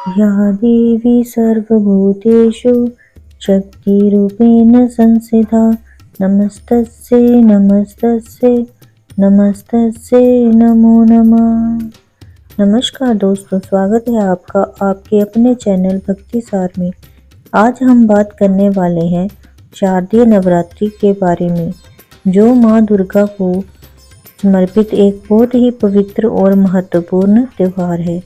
या देवी सर्वभूतेषु शक्तिरूपेण संस्थिता नमस्तस्यै नमस्तस्यै नमस्तस्यै नमो नमः। नमस्कार दोस्तों, स्वागत है आपका आपके अपने चैनल भक्ति सार में। आज हम बात करने वाले हैं शारदीय नवरात्रि के बारे में, जो माँ दुर्गा को समर्पित एक बहुत ही पवित्र और महत्वपूर्ण त्यौहार है।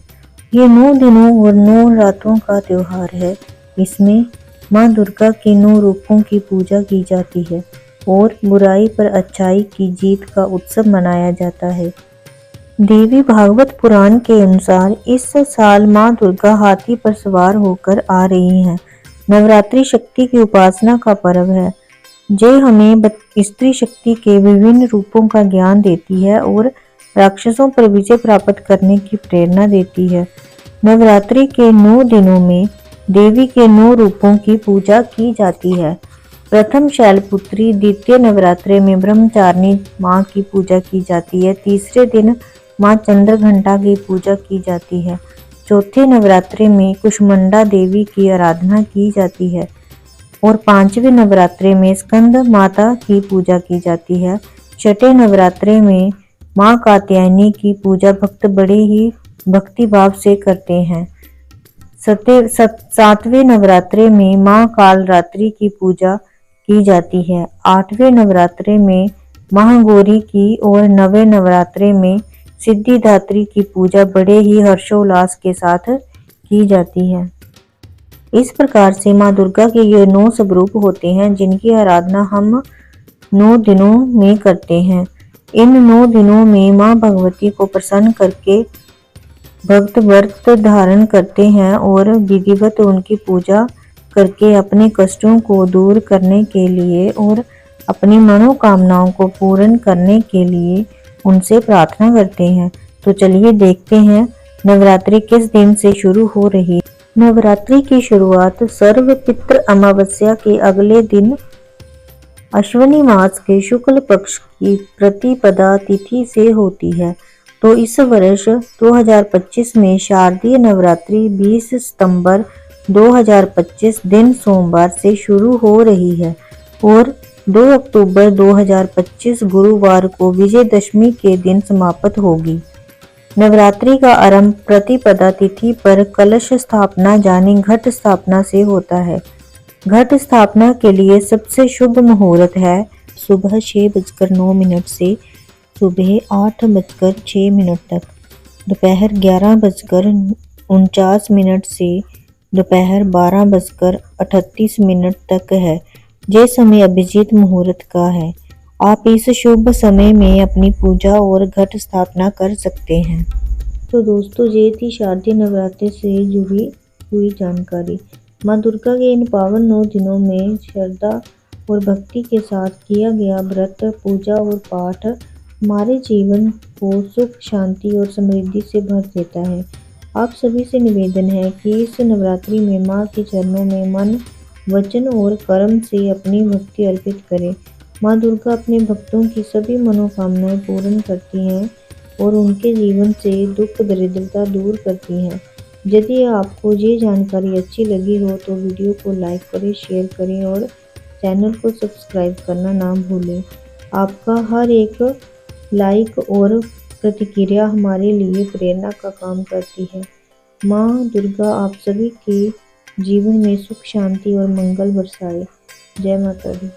ये 9 दिनों और 9 रातों का त्यौहार है। इसमें माँ दुर्गा के 9 रूपों की पूजा की जाती है और बुराई पर अच्छाई की जीत का उत्सव मनाया जाता है। देवी भागवत पुराण के अनुसार इस साल माँ दुर्गा हाथी पर सवार होकर आ रही हैं। नवरात्रि शक्ति की उपासना का पर्व है, जो हमें स्त्री शक्ति के विभिन्न रूपों का ज्ञान देती है और राक्षसों पर विजय प्राप्त करने की प्रेरणा देती है। नवरात्रि के 9 दिनों में देवी के 9 रूपों की पूजा की जाती है। प्रथम शैलपुत्री, द्वितीय नवरात्रि में ब्रह्मचारिणी माँ की पूजा की जाती है। तीसरे दिन माँ चंद्रघंटा की पूजा की जाती है। चौथे नवरात्रि में कुष्मांडा देवी की आराधना की जाती है और 5वें नवरात्रि में स्कंद माता की पूजा की जाती है। छठे नवरात्रि में माँ कात्यायनी की पूजा भक्त बड़े ही भक्ति भाव से करते हैं। 7वें नवरात्रि में माँ कालरात्रि की पूजा की जाती है। 8वें नवरात्रि में महागौरी की और 9वें नवरात्रि में सिद्धिदात्री की पूजा बड़े ही हर्षोल्लास के साथ की जाती है। इस प्रकार से माँ दुर्गा के ये 9 स्वरूप होते हैं, जिनकी आराधना हम 9 दिनों में करते हैं। इन 9 दिनों में माँ भगवती को प्रसन्न करके भक्त व्रत धारण करते हैं और विधिवत उनकी पूजा करके अपने कष्टों को दूर करने के लिए और अपनी मनोकामनाओं को पूर्ण करने के लिए उनसे प्रार्थना करते हैं। तो चलिए देखते हैं नवरात्रि किस दिन से शुरू हो रही है। नवरात्रि की शुरुआत सर्वपितृ अमावस्या के अगले दिन अश्विनी मास के शुक्ल पक्ष की प्रतिपदा तिथि से होती है। तो इस वर्ष 2025 में शारदीय नवरात्रि 20 सितंबर 2025 दिन सोमवार से शुरू हो रही है और 2 अक्टूबर 2025 गुरुवार को विजयदशमी के दिन समाप्त होगी। नवरात्रि का आरंभ प्रतिपदा तिथि पर कलश स्थापना यानी घट स्थापना से होता है। घट स्थापना के लिए सबसे शुभ मुहूर्त है सुबह 6:09 से सुबह 8:06 तक, दोपहर 11:49 से दोपहर 12:38 तक है। ये समय अभिजीत मुहूर्त का है। आप इस शुभ समय में अपनी पूजा और घट स्थापना कर सकते हैं। तो दोस्तों, ये थी शारदीय नवरात्रि से जुड़ी हुई जानकारी। माँ दुर्गा के इन पावन 9 दिनों में श्रद्धा और भक्ति के साथ किया गया व्रत, पूजा और पाठ हमारे जीवन को सुख, शांति और समृद्धि से भर देता है। आप सभी से निवेदन है कि इस नवरात्रि में माँ के चरणों में मन, वचन और कर्म से अपनी भक्ति अर्पित करें। माँ दुर्गा अपने भक्तों की सभी मनोकामनाएं पूर्ण करती हैं और उनके जीवन से दुख दरिद्रता दूर करती हैं। यदि आपको ये जानकारी अच्छी लगी हो तो वीडियो को लाइक करें, शेयर करें और चैनल को सब्सक्राइब करना ना भूलें। आपका हर एक लाइक और प्रतिक्रिया हमारे लिए प्रेरणा का काम करती है। माँ दुर्गा आप सभी के जीवन में सुख, शांति और मंगल बरसाए। जय माता दी।